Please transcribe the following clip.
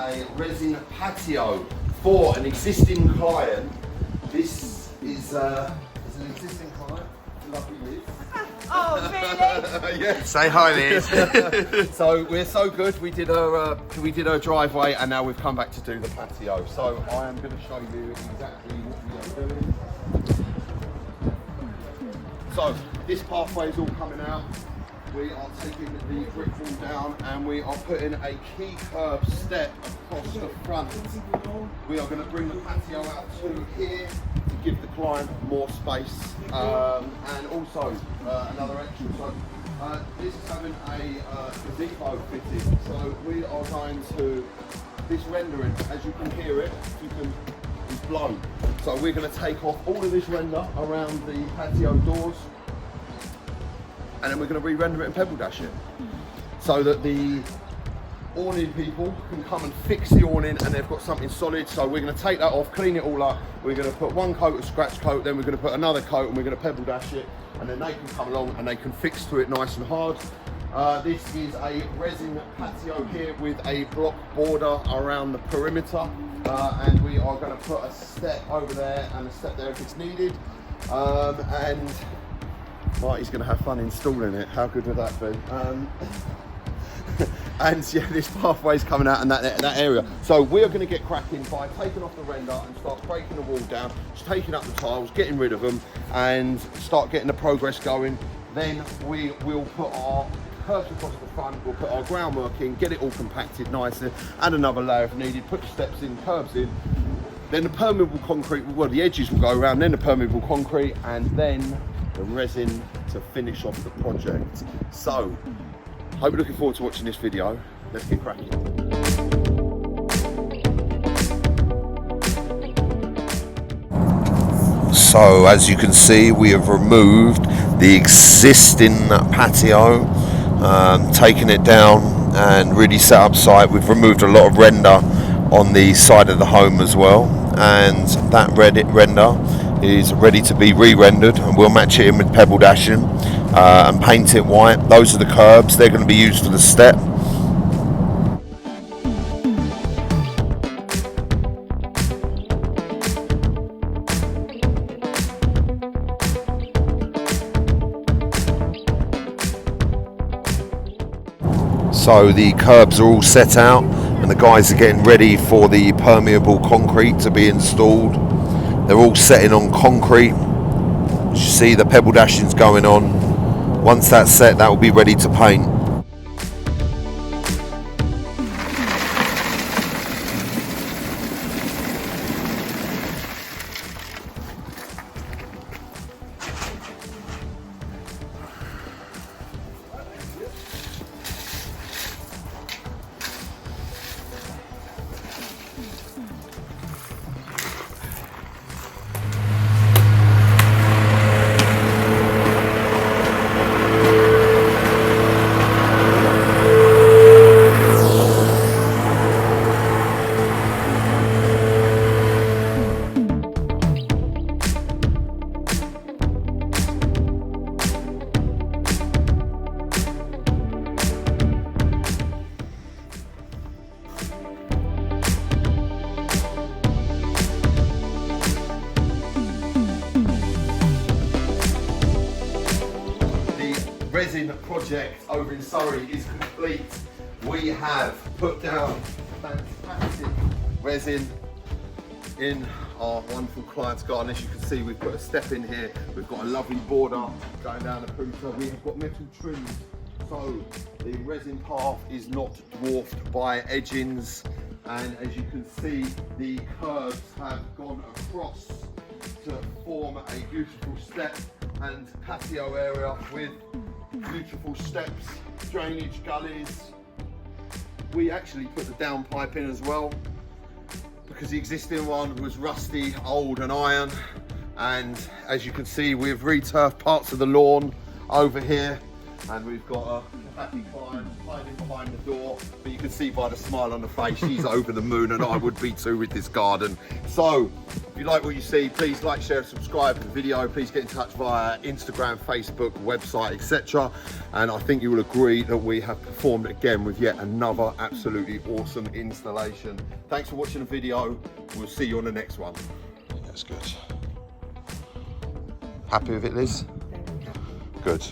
a resin patio for an existing client. This is an existing client. Lovely Liz. Oh, really? Yes. Say hi, Liz. So we're so good. We did her driveway, and now we've come back to do the patio. So I am going to show you exactly what we are doing. So this pathway is all coming out. We are taking the brick wall down, and we are putting a key curb step across the front. We are going to bring the patio out to here to give the client more space, and also another extra. So this is having a gazebo fitted. So we are going to, this rendering, as you can hear it, is blown. So we're going to take off all of this render around the patio doors, and then we're going to re-render it and pebble dash it, so that the awning people can come and fix the awning and they've got something solid. So we're going to take that off, clean it all up, we're going to put one coat of scratch coat, then we're going to put another coat, and we're going to pebble dash it, and then they can come along and they can fix to it nice and hard. This is a resin patio here with a block border around the perimeter, and we are going to put a step over there and a step there if it's needed, and Marty's going to have fun installing it. How good would that be? And yeah, this pathway is coming out in that area. So we are going to get cracking by taking off the render and start breaking the wall down, just taking up the tiles, getting rid of them, and start getting the progress going. Then we will put our curbs across the front, we'll put our groundwork in, get it all compacted nicely, add another layer if needed, put the steps in, curbs in. Then the permeable concrete, well, the edges will go around, then the permeable concrete, and then the resin to finish off the project. So, hope you're looking forward to watching this video. Let's get cracking. So, as you can see, we have removed the existing patio, taken it down and really set up site. We've removed a lot of render on the side of the home as well, and that render is ready to be re-rendered, and we'll match it in with pebble dashing and paint it white. Those are the curbs, they're going to be used for the step. So the curbs are all set out, and the guys are getting ready for the permeable concrete to be installed. They're all setting on concrete. As you see, the pebble dashing's going on. Once that's set, that will be ready to paint. Resin project over in Surrey is complete. We have put down fantastic resin in our wonderful client's garden. As you can see, we've put a step in here. We've got a lovely border going down the perimeter. We have got metal trims, so the resin path is not dwarfed by edgings. And as you can see, the curves have gone across to form a beautiful step and patio area with beautiful steps, drainage gullies. We actually put the downpipe in as well, because the existing one was rusty, old and iron. And as you can see, we've returfed parts of the lawn over here, And we've got a happy client hiding behind the door, but you can see by the smile on the face, she's over the moon, and I would be too with this garden. So, if you like what you see, please like, share, and subscribe to the video. Please get in touch via Instagram, Facebook, website, etc. And I think you will agree that we have performed again with yet another absolutely awesome installation. Thanks for watching the video. We'll see you on the next one. That's good. Happy with it, Liz? Good.